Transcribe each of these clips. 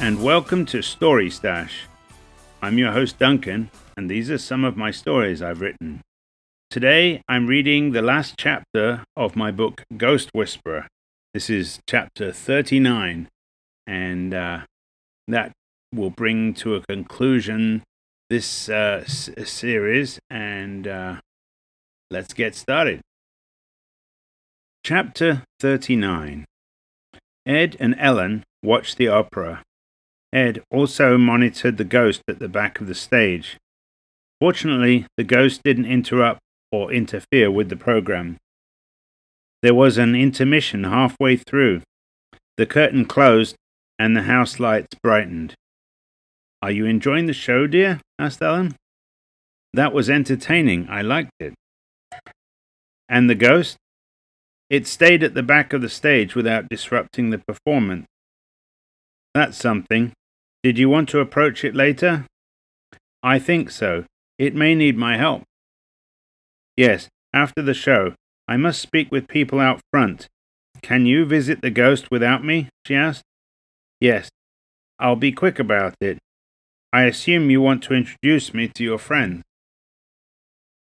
and welcome to Story Stash. I'm your host Duncan, and these are some of my stories I've written. Today I'm reading the last chapter of my book Ghost Whisperer. This is chapter 39, and that will bring to a conclusion this series, and let's get started. Chapter 39. Ed and Ellen watched the opera. Ed also monitored the ghost at the back of the stage. Fortunately, the ghost didn't interrupt or interfere with the program. There was an intermission halfway through. The curtain closed and the house lights brightened. "Are you enjoying the show, dear?" asked Ellen. "That was entertaining. I liked it." "And the ghost?" "It stayed at the back of the stage without disrupting the performance." "That's something. Did you want to approach it later?" "I think so. It may need my help." "Yes, after the show. I must speak with people out front. Can you visit the ghost without me?" she asked. "Yes. I'll be quick about it. I assume you want to introduce me to your friend."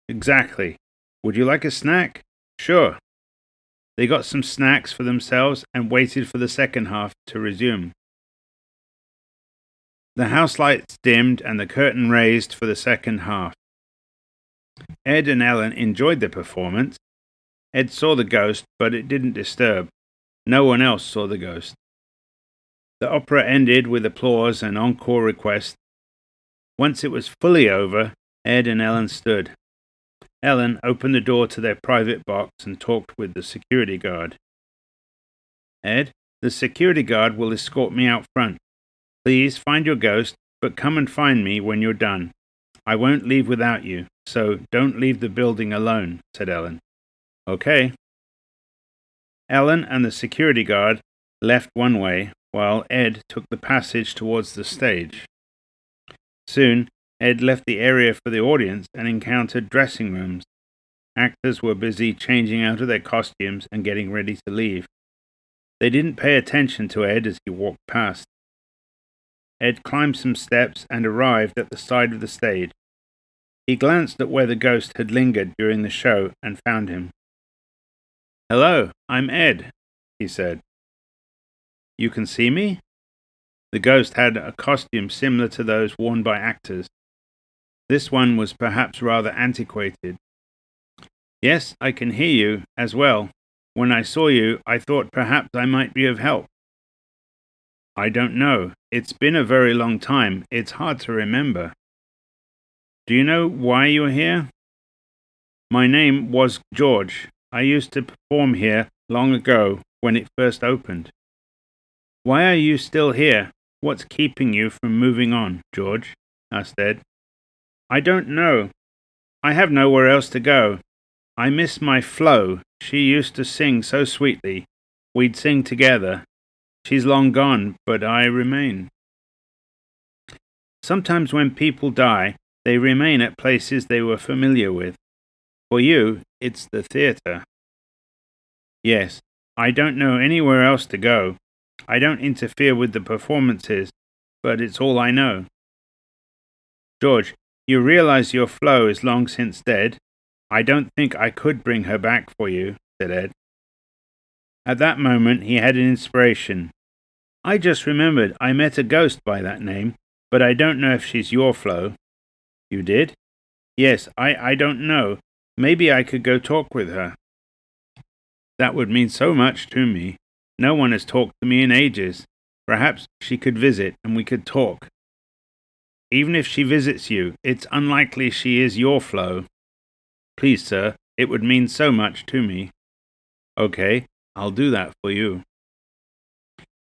"Exactly. Would you like a snack?" "Sure." They got some snacks for themselves and waited for the second half to resume. The house lights dimmed and the curtain raised for the second half. Ed and Ellen enjoyed the performance. Ed saw the ghost, but it didn't disturb. No one else saw the ghost. The opera ended with applause and encore requests. Once it was fully over, Ed and Ellen stood. Ellen opened the door to their private box and talked with the security guard. "Ed, the security guard will escort me out front. Please find your ghost, but come and find me when you're done. I won't leave without you, so don't leave the building alone," said Ellen. "Okay." Ellen and the security guard left one way, while Ed took the passage towards the stage. Soon, Ed left the area for the audience and encountered dressing rooms. Actors were busy changing out of their costumes and getting ready to leave. They didn't pay attention to Ed as he walked past. Ed climbed some steps and arrived at the side of the stage. He glanced at where the ghost had lingered during the show and found him. "Hello, I'm Ed," he said. "You can see me?" The ghost had a costume similar to those worn by actors. This one was perhaps rather antiquated. "Yes, I can hear you as well. When I saw you, I thought perhaps I might be of help." "I don't know. It's been a very long time. It's hard to remember." "Do you know why you're here?" "My name was George. I used to perform here long ago when it first opened." "Why are you still here? What's keeping you from moving on, George?" asked Ed. "I don't know. I have nowhere else to go. I miss my Flo. She used to sing so sweetly. We'd sing together. She's long gone, but I remain." Sometimes when people die, they remain at places they were familiar with. For you, it's the theater. "Yes, I don't know anywhere else to go. I don't interfere with the performances, but it's all I know." "George, you realize your Flo is long since dead? I don't think I could bring her back for you," said Ed. At that moment he had an inspiration. "I just remembered I met a ghost by that name, but I don't know if she's your Flo." "You did?" "Yes, I don't know. Maybe I could go talk with her." "That would mean so much to me. No one has talked to me in ages. Perhaps she could visit and we could talk." "Even if she visits you, it's unlikely she is your Flo." "Please, sir, it would mean so much to me." "Okay, I'll do that for you."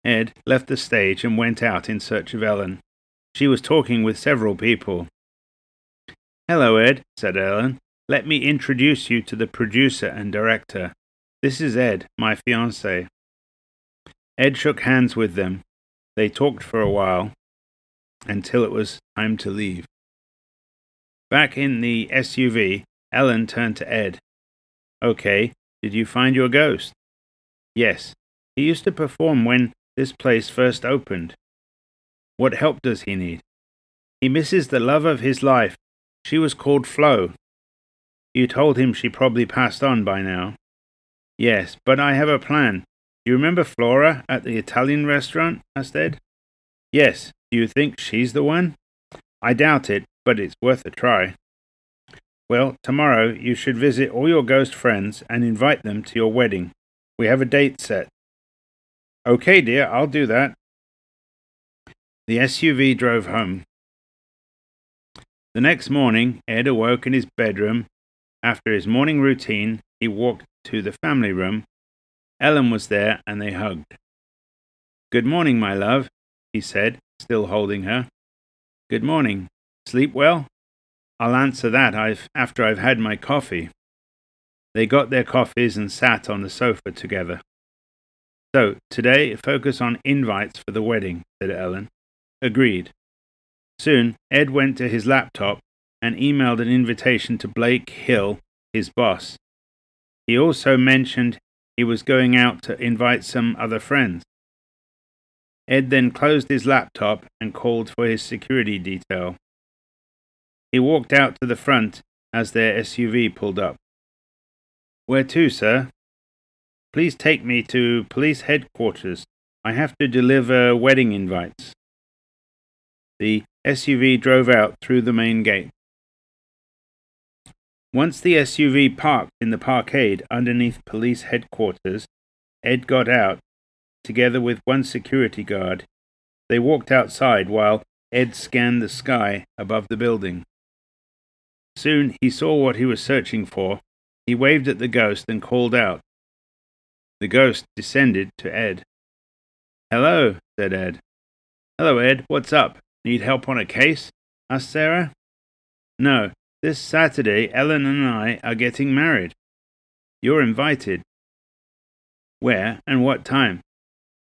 Ed left the stage and went out in search of Ellen. She was talking with several people. "Hello, Ed," said Ellen. "Let me introduce you to the producer and director. This is Ed, my fiancé." Ed shook hands with them. They talked for a while, until it was time to leave. Back in the SUV, Ellen turned to Ed. "Okay, did you find your ghost?" "Yes. He used to perform when this place first opened." What help does he need? He misses the love of his life. She was called Flo. You told him she probably passed on by now. Yes, but I have a plan. You remember Flora at the Italian restaurant? Asked Ed. Yes. Do you think she's the one? I doubt it, but it's worth a try. Well, tomorrow you should visit all your ghost friends and invite them to your wedding. We have a date set. Okay, dear, I'll do that. The SUV drove home. The next morning, Ed awoke in his bedroom. After his morning routine, he walked to the family room. Ellen was there, and they hugged. Good morning, my love, he said, still holding her. Good morning. Sleep well? I'll answer that after I've had my coffee. They got their coffees and sat on the sofa together. So, today, focus on invites for the wedding, said Ellen. Agreed. Soon, Ed went to his laptop and emailed an invitation to Blake Hill, his boss. He also mentioned he was going out to invite some other friends. Ed then closed his laptop and called for his security detail. He walked out to the front as their SUV pulled up. Where to, sir? Please take me to police headquarters. I have to deliver wedding invites. The SUV drove out through the main gate. Once the SUV parked in the parkade underneath police headquarters, Ed got out, together with one security guard. They walked outside while Ed scanned the sky above the building. Soon he saw what he was searching for. He waved at the ghost and called out. The ghost descended to Ed. Hello, said Ed. Hello, Ed. What's up? Need help on a case? Asked Sarah. No, this Saturday Ellen and I are getting married. You're invited. Where and what time?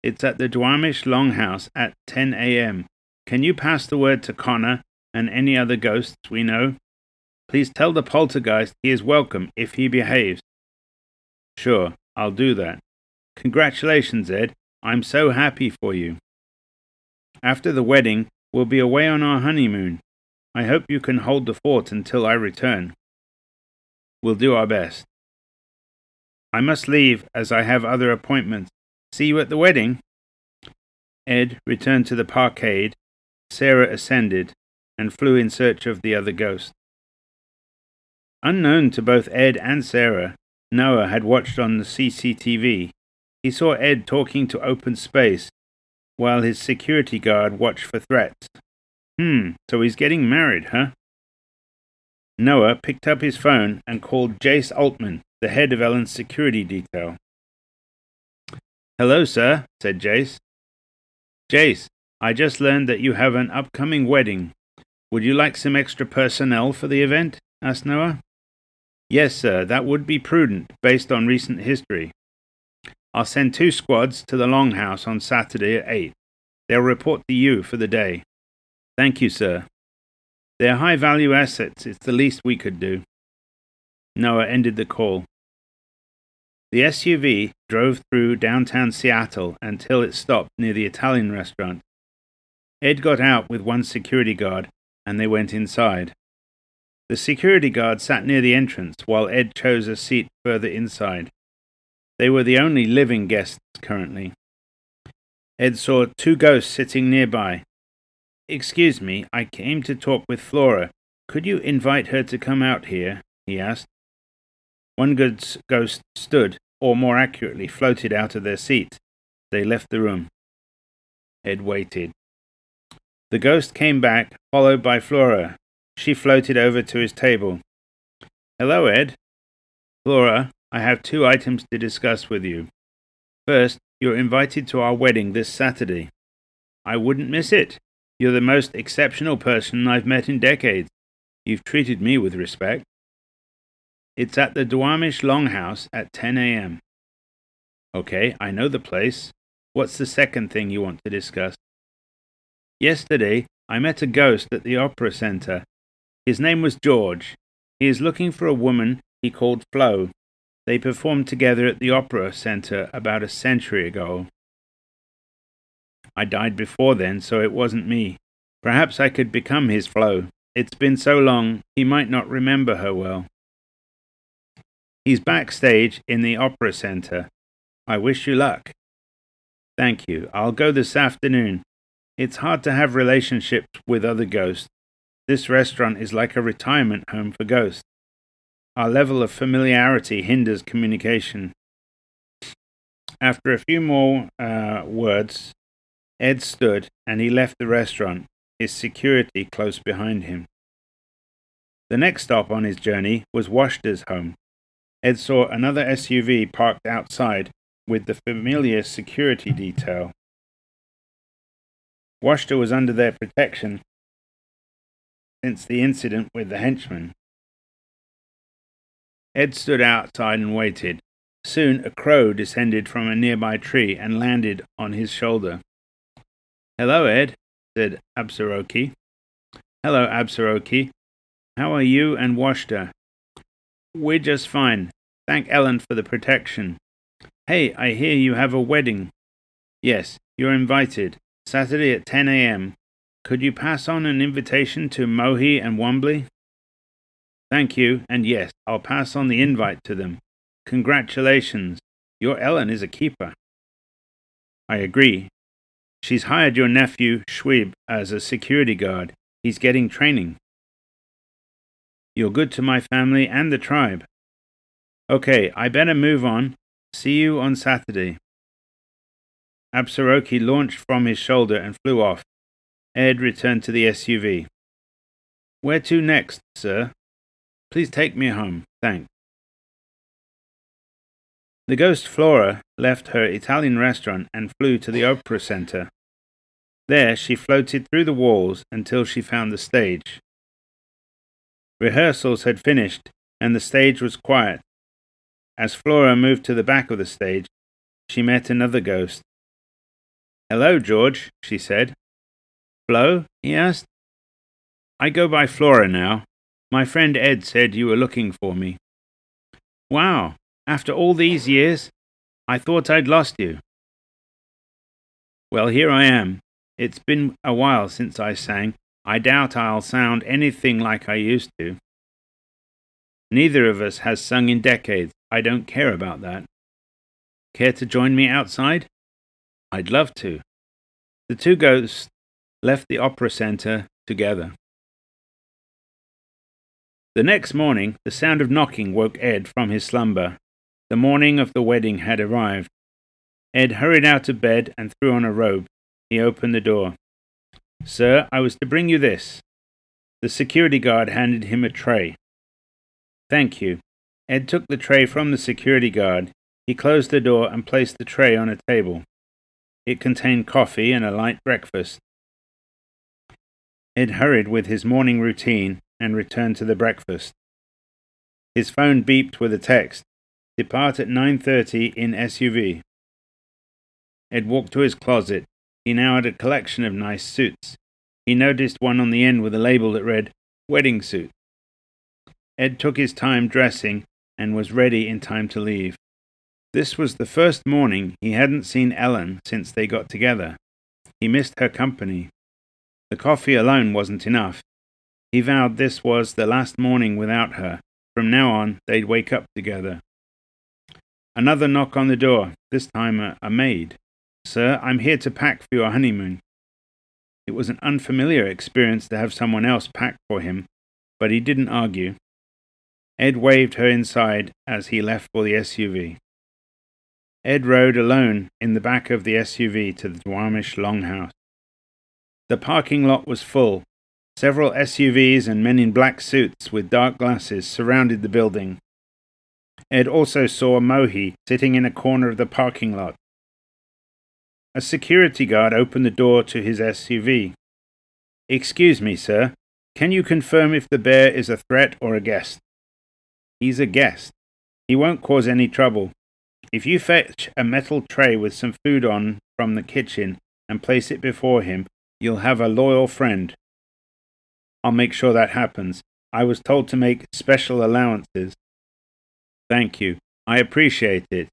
It's at the Duwamish Longhouse at 10 a.m. Can you pass the word to Connor and any other ghosts we know? Please tell the poltergeist he is welcome if he behaves. Sure, I'll do that. Congratulations, Ed. I'm so happy for you. After the wedding, we'll be away on our honeymoon. I hope you can hold the fort until I return. We'll do our best. I must leave as I have other appointments. See you at the wedding. Ed returned to the parkade. Sarah ascended and flew in search of the other ghost. Unknown to both Ed and Sarah, Noah had watched on the CCTV. He saw Ed talking to open space, while his security guard watched for threats. So he's getting married, huh? Noah picked up his phone and called Jace Altman, the head of Ellen's security detail. Hello, sir, said Jace. Jace, I just learned that you have an upcoming wedding. Would you like some extra personnel for the event? Asked Noah. Yes, sir, that would be prudent, based on recent history. I'll send 2 squads to the Longhouse on Saturday at 8. They'll report to you for the day. Thank you, sir. They're high-value assets. It's the least we could do. Noah ended the call. The SUV drove through downtown Seattle until it stopped near the Italian restaurant. Ed got out with one security guard, and they went inside. The security guard sat near the entrance, while Ed chose a seat further inside. They were the only living guests currently. Ed saw 2 ghosts sitting nearby. Excuse me, I came to talk with Flora. Could you invite her to come out here? He asked. One ghost stood, or more accurately, floated out of their seat. They left the room. Ed waited. The ghost came back, followed by Flora. She floated over to his table. Hello, Ed. Flora, I have 2 items to discuss with you. First, you're invited to our wedding this Saturday. I wouldn't miss it. You're the most exceptional person I've met in decades. You've treated me with respect. It's at the Duwamish Longhouse at 10 a.m. Okay, I know the place. What's the second thing you want to discuss? Yesterday, I met a ghost at the Opera Center. His name was George. He is looking for a woman he called Flo. They performed together at the Opera Center about a century ago. I died before then, so it wasn't me. Perhaps I could become his Flo. It's been so long, he might not remember her well. He's backstage in the Opera Center. I wish you luck. Thank you. I'll go this afternoon. It's hard to have relationships with other ghosts. This restaurant is like a retirement home for ghosts. Our level of familiarity hinders communication. After a few more words, Ed stood and he left the restaurant, his security close behind him. The next stop on his journey was Washta's home. Ed saw another SUV parked outside with the familiar security detail. Washta was under their protection since the incident with the henchman. Ed stood outside and waited. Soon a crow descended from a nearby tree and landed on his shoulder. "Hello, Ed," said Absaroki. "Hello, Absaroki. How are you and Washta?" "We're just fine. Thank Ellen for the protection. Hey, I hear you have a wedding." "Yes, you're invited. Saturday at 10 a.m. Could you pass on an invitation to Mohi and Wombly?" "Thank you, and yes, I'll pass on the invite to them. Congratulations. Your Ellen is a keeper." "I agree. She's hired your nephew, Schwib, as a security guard. He's getting training." "You're good to my family and the tribe." "Okay, I better move on. See you on Saturday." Absaroki launched from his shoulder and flew off. Ed returned to the SUV. "Where to next, sir?" "Please take me home, thanks." The ghost Flora left her Italian restaurant and flew to the Opera Center. There she floated through the walls until she found the stage. Rehearsals had finished and the stage was quiet. As Flora moved to the back of the stage, she met another ghost. "Hello, George," she said. "Flo?" he asked. "I go by Flora now. My friend Ed said you were looking for me." "Wow, after all these years? I thought I'd lost you." "Well, here I am. It's been a while since I sang. I doubt I'll sound anything like I used to." "Neither of us has sung in decades. I don't care about that." "Care to join me outside?" "I'd love to." The two ghosts left the Opera Center together. The next morning, the sound of knocking woke Ed from his slumber. The morning of the wedding had arrived. Ed hurried out of bed and threw on a robe. He opened the door. "Sir, I was to bring you this." The security guard handed him a tray. "Thank you." Ed took the tray from the security guard. He closed the door and placed the tray on a table. It contained coffee and a light breakfast. Ed hurried with his morning routine and returned to the breakfast. His phone beeped with a text. "Depart at 9:30 in SUV." Ed walked to his closet. He now had a collection of nice suits. He noticed one on the end with a label that read, "Wedding Suit." Ed took his time dressing and was ready in time to leave. This was the first morning he hadn't seen Ellen since they got together. He missed her company. The coffee alone wasn't enough. He vowed this was the last morning without her. From now on, they'd wake up together. Another knock on the door, this time a maid. "Sir, I'm here to pack for your honeymoon." It was an unfamiliar experience to have someone else pack for him, but he didn't argue. Ed waved her inside as he left for the SUV. Ed rode alone in the back of the SUV to the Duwamish Longhouse. The parking lot was full. Several SUVs and men in black suits with dark glasses surrounded the building. Ed also saw Mohi sitting in a corner of the parking lot. A security guard opened the door to his SUV. "Excuse me, sir. Can you confirm if the bear is a threat or a guest?" "He's a guest. He won't cause any trouble. If you fetch a metal tray with some food on from the kitchen and place it before him, you'll have a loyal friend." "I'll make sure that happens. I was told to make special allowances." "Thank you. I appreciate it.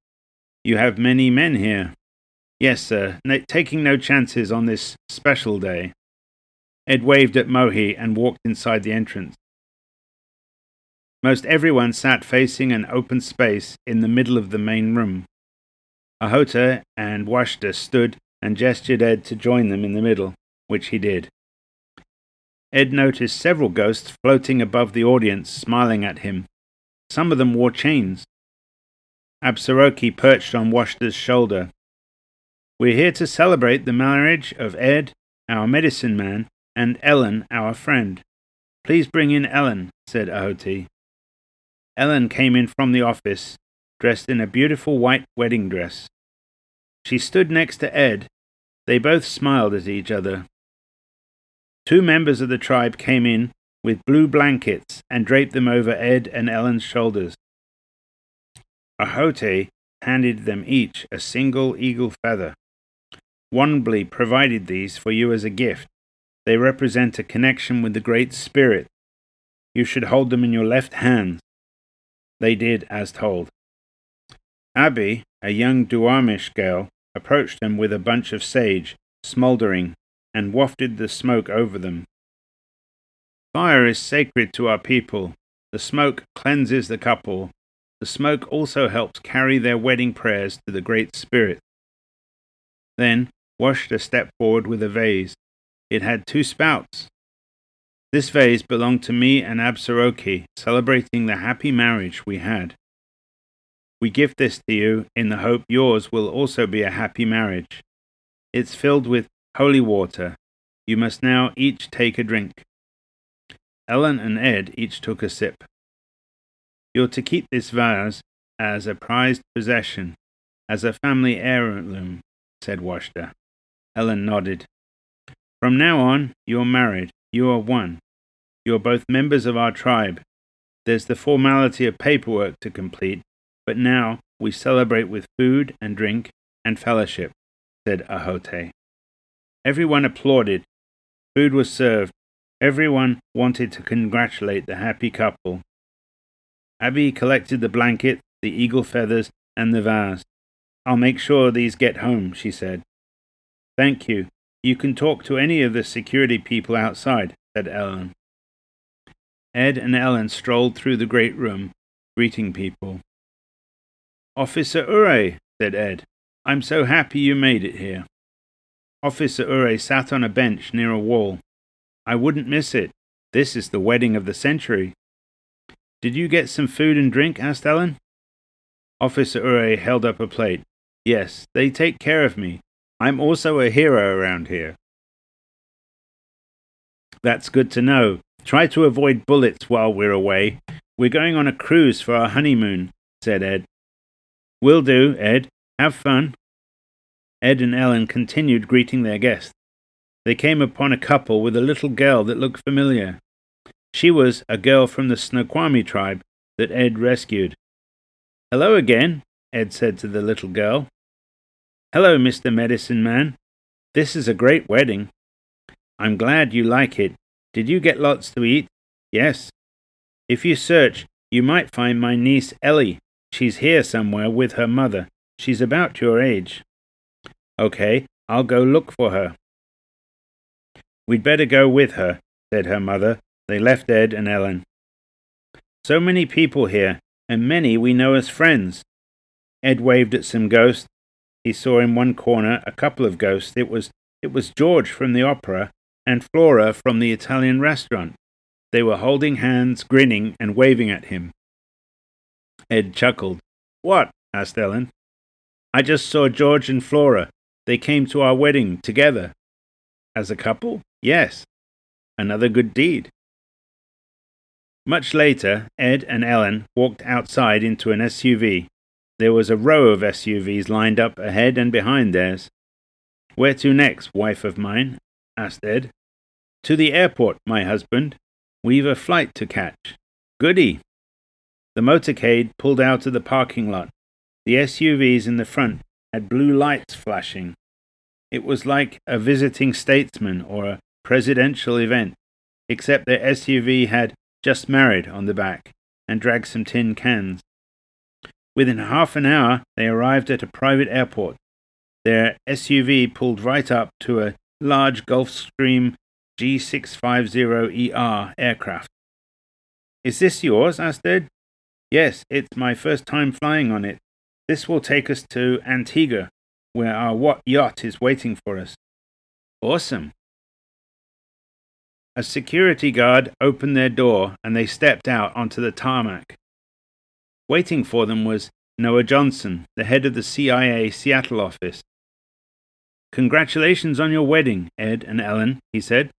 You have many men here." Yes, sir, taking no chances on this special day. Ed waved at Mohi and walked inside the entrance. Most everyone sat facing an open space in the middle of the main room. Ahota and Washta stood and gestured Ed to join them in the middle, which he did. Ed noticed several ghosts floating above the audience, smiling at him. Some of them wore chains. Absaroki perched on Washta's shoulder. We're here to celebrate the marriage of Ed, our medicine man, and Ellen, our friend. Please bring in Ellen, said Ahoti. Ellen came in from the office, dressed in a beautiful white wedding dress. She stood next to Ed. They both smiled at each other. 2 members of the tribe came in with blue blankets and draped them over Ed and Ellen's shoulders. Ahoti handed them each a single eagle feather. Wanbli provided these for you as a gift. They represent a connection with the Great Spirit. You should hold them in your left hand. They did as told. Abby, a young Duwamish girl, approached them with a bunch of sage, smouldering, and wafted the smoke over them. Fire is sacred to our people. The smoke cleanses the couple. The smoke also helps carry their wedding prayers to the Great Spirit. Then Washta stepped forward with a vase. It had 2 spouts. This vase belonged to me and Absaroki, celebrating the happy marriage we had. We gift this to you in the hope yours will also be a happy marriage. It's filled with holy water. You must now each take a drink. Ellen and Ed each took a sip. You're to keep this vase as a prized possession, as a family heirloom, said Washta. Ellen nodded. From now on, you're married. You are one. You're both members of our tribe. There's the formality of paperwork to complete, but now we celebrate with food and drink and fellowship, said Ahoti. Everyone applauded. Food was served. Everyone wanted to congratulate the happy couple. Abby collected the blanket, the eagle feathers, and the vase. I'll make sure these get home, she said. Thank you. You can talk to any of the security people outside, said Ellen. Ed and Ellen strolled through the great room, greeting people. Officer Ure, said Ed. I'm so happy you made it here. Officer Ure sat on a bench near a wall. I wouldn't miss it. This is the wedding of the century. Did you get some food and drink? Asked Ellen. Officer Ure held up a plate. Yes, they take care of me. I'm also a hero around here. That's good to know. Try to avoid bullets while we're away. We're going on a cruise for our honeymoon, said Ed. Will do, Ed. Have fun. Ed and Ellen continued greeting their guests. They came upon a couple with a little girl that looked familiar. She was a girl from the Snoqualmie tribe that Ed rescued. Hello again, Ed said to the little girl. Hello, Mr. Medicine Man. This is a great wedding. I'm glad you like it. Did you get lots to eat? Yes. If you search, you might find my niece Ellie. She's here somewhere with her mother. She's about your age. Okay, I'll go look for her. We'd better go with her, said her mother. They left Ed and Ellen. So many people here, and many we know as friends. Ed waved at some ghosts. He saw in one corner a couple of ghosts. It was George from the opera and Flora from the Italian restaurant. They were holding hands, grinning, and waving at him. Ed chuckled. What? Asked Ellen. I just saw George and Flora. They came to our wedding together. As a couple? Yes. Another good deed. Much later, Ed and Ellen walked outside into an SUV. There was a row of SUVs lined up ahead and behind theirs. Where to next, wife of mine? Asked Ed. To the airport, my husband. We've a flight to catch. Goody. The motorcade pulled out of the parking lot. The SUVs in the front had blue lights flashing. It was like a visiting statesman or a presidential event, except their SUV had just married on the back and dragged some tin cans. Within half an hour, they arrived at a private airport. Their SUV pulled right up to a large Gulfstream G650ER aircraft. "Is this yours?" asked Ed. "Yes, it's my first time flying on it. This will take us to Antigua, where our yacht is waiting for us." "Awesome." A security guard opened their door and they stepped out onto the tarmac. Waiting for them was Noah Johnson, the head of the CIA Seattle office. "Congratulations on your wedding, Ed and Ellen," he said.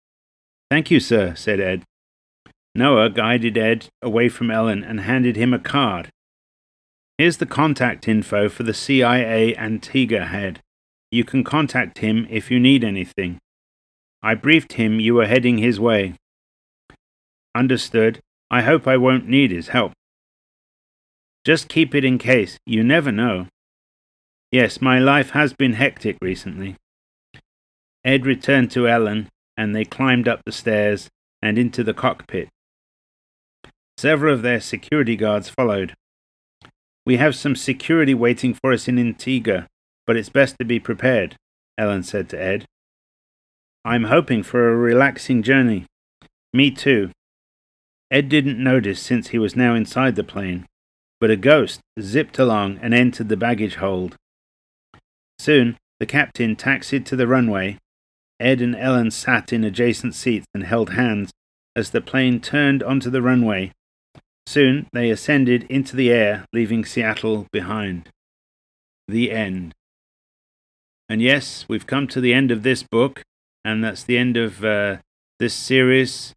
"Thank you, sir," said Ed. Noah guided Ed away from Ellen and handed him a card. "Here's the contact info for the CIA Antigua head. You can contact him if you need anything. I briefed him you were heading his way." "Understood. I hope I won't need his help." "Just keep it in case. You never know." "Yes, my life has been hectic recently." Ed returned to Ellen, and they climbed up the stairs and into the cockpit. Several of their security guards followed. "We have some security waiting for us in Antigua, but it's best to be prepared," Ellen said to Ed. "I'm hoping for a relaxing journey." "Me too." Ed didn't notice since he was now inside the plane, but a ghost zipped along and entered the baggage hold. Soon, the captain taxied to the runway. Ed and Ellen sat in adjacent seats and held hands as the plane turned onto the runway. Soon, they ascended into the air, leaving Seattle behind. The end. And yes, we've come to the end of this book, and that's the end of this series.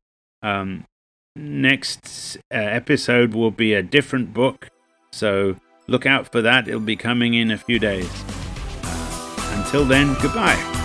Next episode will be a different book, so look out for that. It'll be coming in a few days. Until then, goodbye.